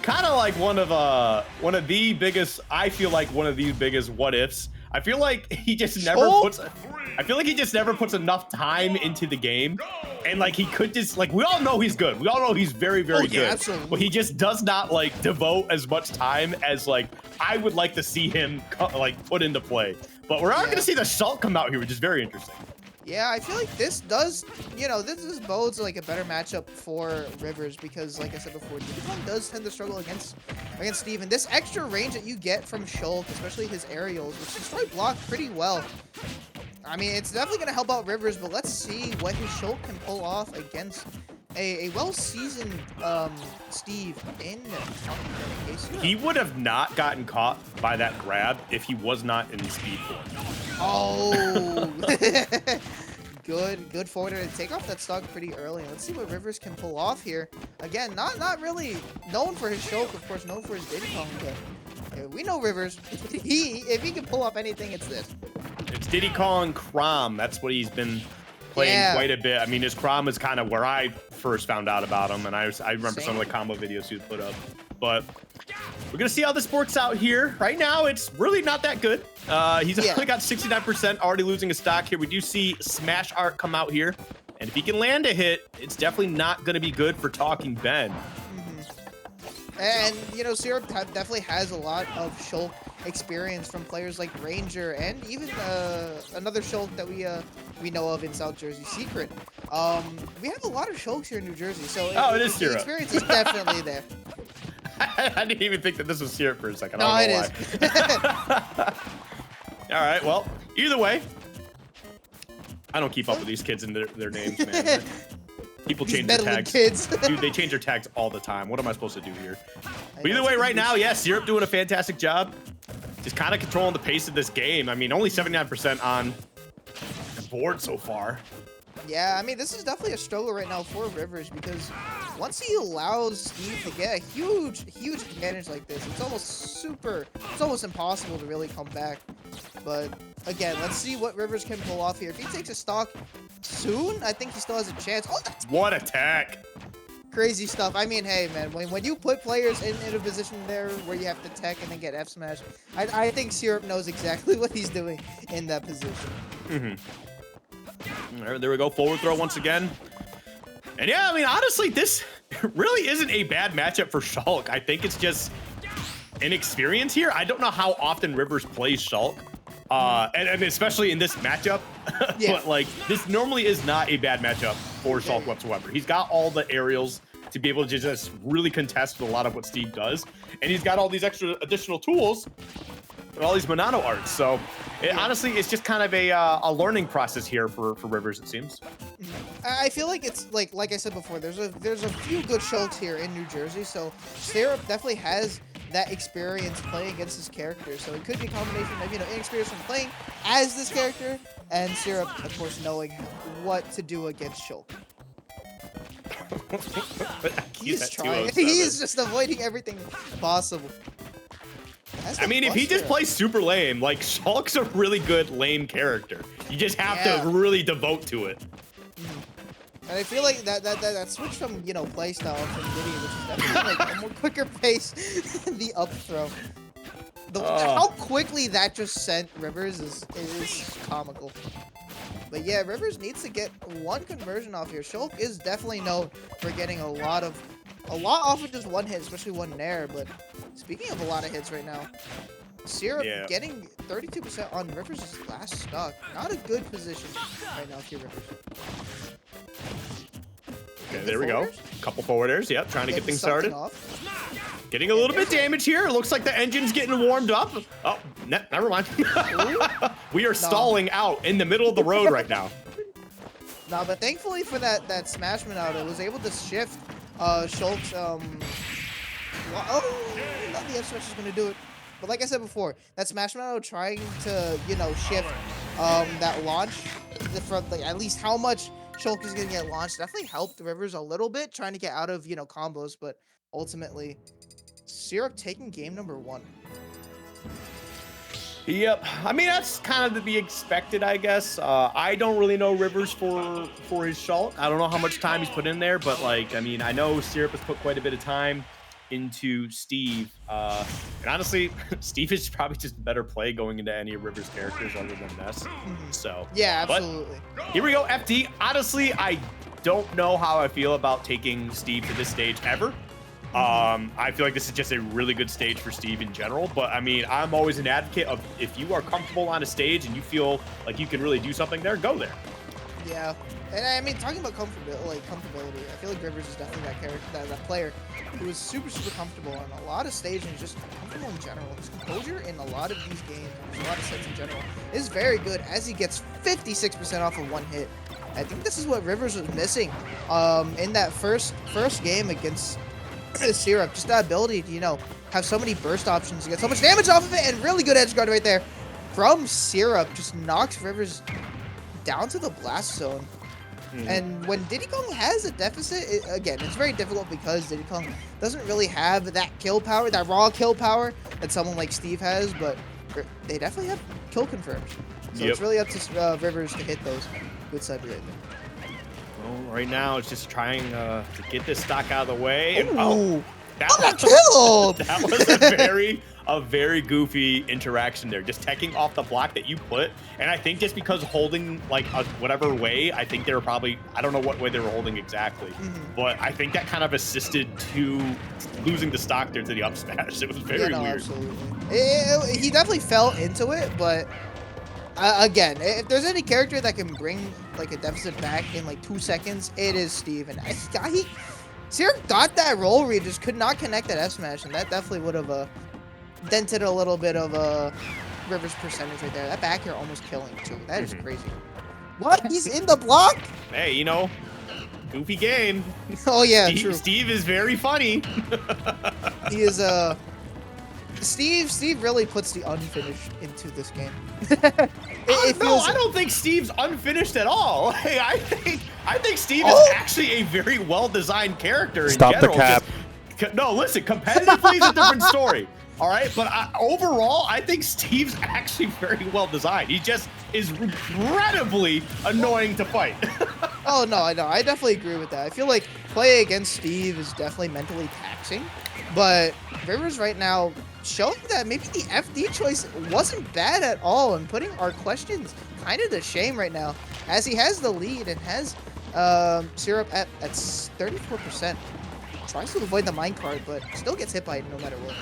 kind of like one of the biggest, I feel like one of the biggest what ifs. I feel like he just never puts I feel like he just never puts enough time into the game. And like he could just like, we all know he's good. We all know he's very, very good. Absolutely. But he just does not like devote as much time as like I would like to see him like put into play. But we're not going to see the Shulk come out here, which is very interesting. Yeah, I feel like this does, this bodes like a better matchup for Rivers because, like I said before, Diddy does tend to struggle against Steve. And this extra range that you get from Shulk, especially his aerials, which destroy block pretty well. I mean, it's definitely going to help out Rivers, but let's see what his Shulk can pull off against a well-seasoned Steve in case. He would have not gotten caught by that grab if he was not in speed form. Oh, good forwarder to take off that stock pretty early. Let's see what Rivers can pull off here. Again, not really known for his Shulk, of course, known for his Diddy Kong, but we know Rivers. If he can pull off anything, it's this. It's Diddy Kong Crom. That's what he's been playing quite a bit. I mean, his Crom is kind of where I first found out about him, and I remember some of the combo videos he would put up. But we're gonna see how this works out here. Right now, it's really not that good. He's only got 69%, already losing his stock here. We do see Smash Art come out here, and if he can land a hit, it's definitely not gonna be good for Talking Ben. And Syrup definitely has a lot of Shulk experience from players like Ranger and even another Shulk that we know of in South Jersey, Secret. We have a lot of Shulks here in New Jersey, so it is Syrup. The experience is definitely there. I didn't even think that this was Syrup for a second. No, I it don't know why. All right, well, either way, I don't keep up with these kids and their names, man. People change their tags. Kids. Dude, they change their tags all the time. What am I supposed to do here? But either way, right now, Syrup doing a fantastic job. Just kind of controlling the pace of this game. I mean, only 79% on the board so far. Yeah, I mean, this is definitely a struggle right now for Rivers because once he allows Steve to get a huge advantage like this, it's almost impossible to really come back. But again, let's see what Rivers can pull off here. If he takes a stock soon, I think he still has a chance. Oh, that's what attack! Crazy stuff. I mean, hey, man, when you put players in a position there where you have to tech and then get F smash, I think Syrup knows exactly what he's doing in that position. All right, there we go. Forward throw once again. And yeah, I mean, honestly, this really isn't a bad matchup for Shulk. I think it's just inexperience here. I don't know how often Rivers plays Shulk. And especially in this matchup. But like, this normally is not a bad matchup for Shulk whatsoever. He's got all the aerials to be able to just really contest with a lot of what Steve does. And he's got all these extra additional tools and all these Monano arts. So honestly, it's just kind of a learning process here for Rivers, it seems. I feel like it's like I said before, there's a few good Shulks here in New Jersey. So Syrup definitely has that experience playing against this character. So it could be a combination of, inexperience from playing as this character and Syrup, of course, knowing what to do against Shulk. He's trying. He's just avoiding everything possible. I mean, if he just plays super lame, like Shulk's a really good lame character. You just have to really devote to it. And I feel like that switch from playstyle from Diddy, which is definitely like a more quicker pace, the up throw. How quickly that just sent Rivers is comical. But yeah, Rivers needs to get one conversion off here. Shulk is definitely known for getting a lot off of just one hit, especially one nair. But speaking of a lot of hits right now, Syrup getting 32% on Rivers' last stock. Not a good position right now for Rivers. Okay, there we go. Couple forward airs. Yep, trying to get things started. Getting a little bit damage here. It looks like the engine's getting warmed up. Oh, never mind. We are stalling out in the middle of the road right now. No, but thankfully for that Smashman out, it was able to shift Shulk's. Oh, not the F smash is gonna do it. But like I said before, that Smashman out trying to shift that launch from like at least how much Shulk is gonna get launched definitely helped Rivers a little bit trying to get out of combos, but ultimately Syrup taking game number 1. Yep, I mean that's kind of to be expected, I guess. I don't really know Rivers for his Shulk. I don't know how much time he's put in there, but like I mean I know Syrup has put quite a bit of time into Steve. And honestly, Steve is probably just better play going into any of Rivers' characters other than Ness. So yeah, absolutely. Here we go, FD. Honestly, I don't know how I feel about taking Steve to this stage ever. I feel like this is just a really good stage for Steve in general, but I mean, I'm always an advocate of if you are comfortable on a stage and you feel like you can really do something there, go there. Yeah, and I mean, talking about comfortability, I feel like Rivers is definitely that character, that player who is super comfortable on a lot of stages, just comfortable in general. His composure in a lot of these games, a lot of sets in general, is very good as he gets 56% off of one hit. I think this is what Rivers was missing in that first game against Syrup. Just that ability to, you know, have so many burst options, to get so much damage off of it, and really good edge guard right there from Syrup. Just knocks Rivers down to the blast zone. And when Diddy Kong has a deficit, again, it's very difficult because Diddy Kong doesn't really have that kill power, that raw kill power that someone like Steve has, but they definitely have kill confirms. So it's really up to Rivers to hit those. Good side right there. Well, right now it's just trying to get this stock out of the way. And, that killed! That was a very goofy interaction there. Just teching off the block that you put. And I think just because holding like whatever way, I think they were probably, I don't know what way they were holding exactly, but I think that kind of assisted to losing the stock there to the up smash. It was very weird. Absolutely. He definitely fell into it, but again, if there's any character that can bring like a deficit back in like 2 seconds, it is Steve. And Syrup got that roll read, just could not connect that F smash, and that definitely would have dented a little bit of Rivers' percentage right there. That back air almost killing too. That is crazy. What? He's in the block? Hey, you know, goofy game. Oh yeah, true. Steve is very funny. He is Steve really puts the unfinished into this game. I don't think Steve's unfinished at all. Hey, I think Steve is actually a very well-designed character in general. Stop the cap. No, listen, competitively is a different story. All right, but overall, I think Steve's actually very well designed. He just is incredibly annoying to fight. Oh no, I know. I definitely agree with that. I feel like play against Steve is definitely mentally taxing, but Rivers right now showing that maybe the FD choice wasn't bad at all, and putting our questions kind of to shame right now, as he has the lead and has Syrup at 34%. Tries to avoid the minecart, but still gets hit by it no matter what.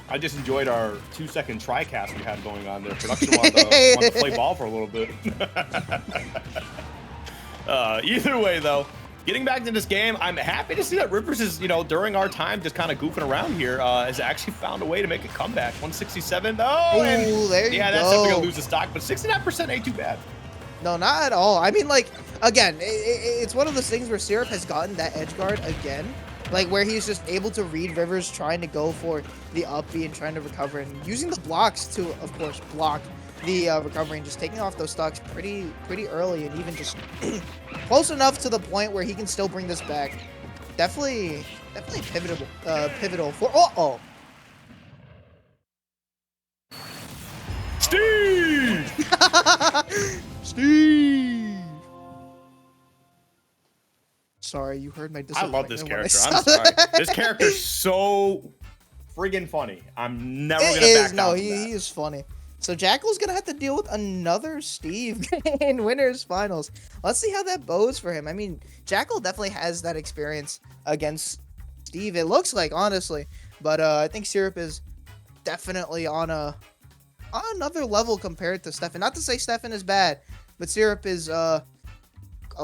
I just enjoyed our 2-second tri-cast we had going on there. Production wanted to play ball for a little bit. Either way, though, getting back to this game, I'm happy to see that Rivers is, you know, during our time just kind of goofing around here, has actually found a way to make a comeback. 167. Oh, and there you go. That's definitely going to lose the stock, but 69% ain't too bad. No, not at all. I mean, like, again, it's one of those things where Syrup has gotten that edge guard again. Like, where he's just able to read Rivers trying to go for the up B and trying to recover, and using the blocks to, of course, block the recovery, and just taking off those stocks pretty early, and even just close enough to the point where he can still bring this back. Definitely pivotal for... Steve! Steve! Sorry, you heard my disappointment. I love this character. I'm sorry. This character's so friggin' funny. I'm never gonna back down. No, he is funny. So Jackal's gonna have to deal with another Steve in winners finals. Let's see how that bodes for him. I mean, Jackal definitely has that experience against Steve, it looks like, honestly. But I think Syrup is definitely on another level compared to Stefan. Not to say Stefan is bad, but Syrup is a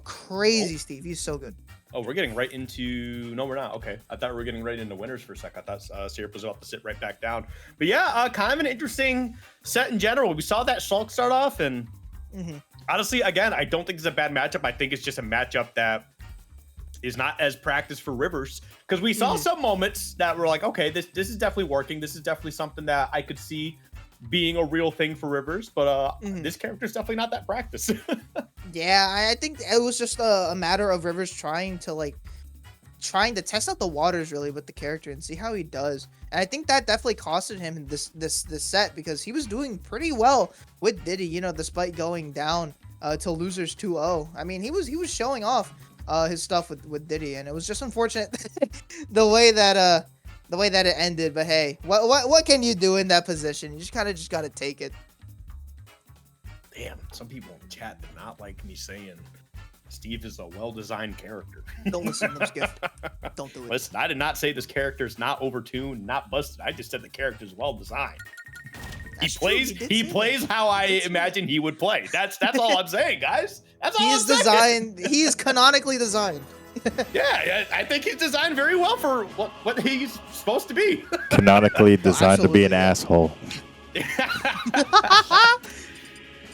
crazy Steve. He's so good. Oh, we're getting right into... No, we're not. Okay. I thought we were getting right into winners for a sec. I thought Syrup was about to sit right back down. But yeah, kind of an interesting set in general. We saw that Shulk start off, and honestly, again, I don't think it's a bad matchup. I think it's just a matchup that is not as practiced for Rivers, because we saw some moments that were like, okay, this is definitely working. This is definitely something that I could see being a real thing for Rivers, but this character is definitely not that practiced. Yeah, I think it was just a matter of Rivers trying to test out the waters really with the character and see how he does. And I think that definitely costed him this set, because he was doing pretty well with Diddy, you know, despite going down to losers 2-0. I mean, he was showing off his stuff with Diddy, and it was just unfortunate the way that it ended. But hey, what can you do in that position? You just kind of just gotta take it. Damn, some people in the chat did not like me saying Steve is a well-designed character. Don't listen to this gift. Don't do it. Listen, I did not say this character is not overtuned, not busted. I just said the character is well-designed. He plays how I imagine he would play. That's all I'm saying, guys. That's all I'm saying. Designed. He is canonically designed. Yeah, I think he's designed very well for what he's supposed to be. Canonically designed to be an asshole.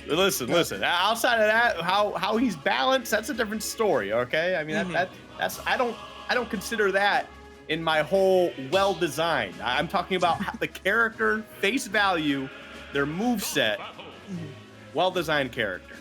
Listen. Outside of that, how he's balanced, that's a different story. Okay, I mean that's I don't consider that in my whole well designed. I'm talking about the character, face value, their move set, well designed character.